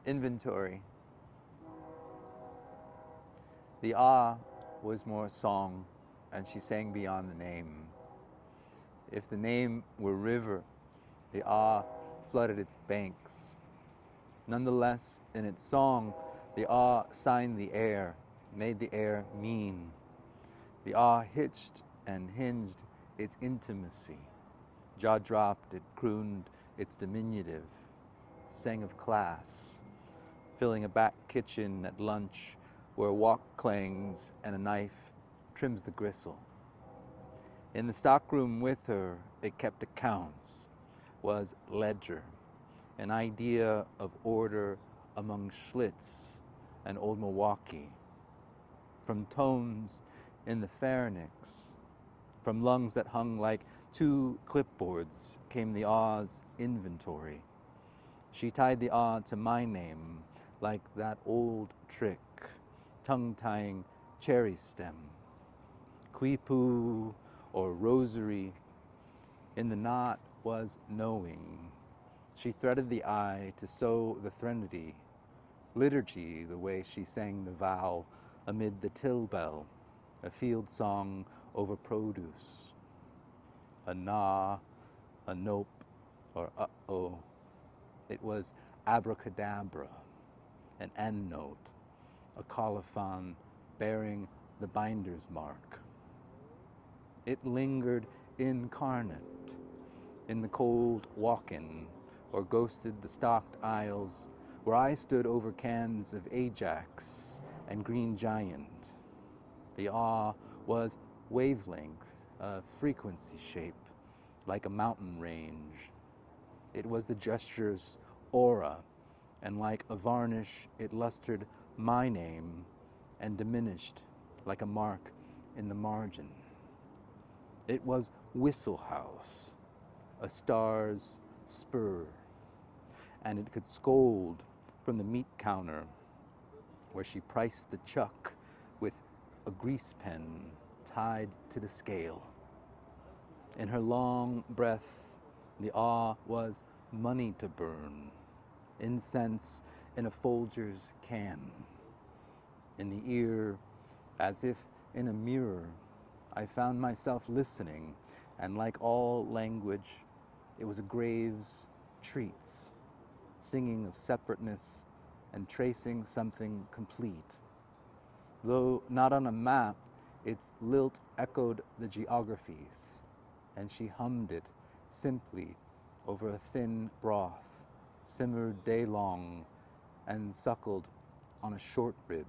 Inventory. The ah was more song, and she sang beyond the name. If the name were river, the ah flooded its banks. Nonetheless, in its song, the ah signed the air, made the air mean. The ah hitched and hinged its intimacy. Jaw dropped, it crooned its diminutive, sang of class, filling a back kitchen at lunch where a wok clangs and a knife trims the gristle. In the stockroom with her, it kept accounts, was ledger, an idea of order among Schlitz and old Milwaukee. From tones in the pharynx, from lungs that hung like two clipboards, came the ah's inventory. She tied the ah to my name like that old trick, tongue-tying cherry stem. Quipu or rosary, in the knot was knowing. She threaded the I to sow the threnody, liturgy the way she sang the vow amid the till bell, a field song over produce. A na, a nope, or uh-oh. It was abracadabra, an end note, a colophon bearing the binder's mark. It lingered incarnate in the cold walk-in, or ghosted the stocked aisles where I stood over cans of Ajax and Green Giant. The ah was wavelength, a frequency shape, like a mountain range. It was the gesture's aura, and like a varnish, it lustered my name and diminished like a mark in the margin. It was Whistle House, a star's spur, and it could scold from the meat counter where she priced the chuck with a grease pen tied to the scale. In her long breath, the ah was money to burn, incense in a Folger's can. In the ear, as if in a mirror, I found myself listening, and like all language, it was a grave's treats, singing of separateness and tracing something complete. Though not on a map, its lilt echoed the geographies, and she hummed it simply over a thin broth, simmered day long and suckled on a short rib.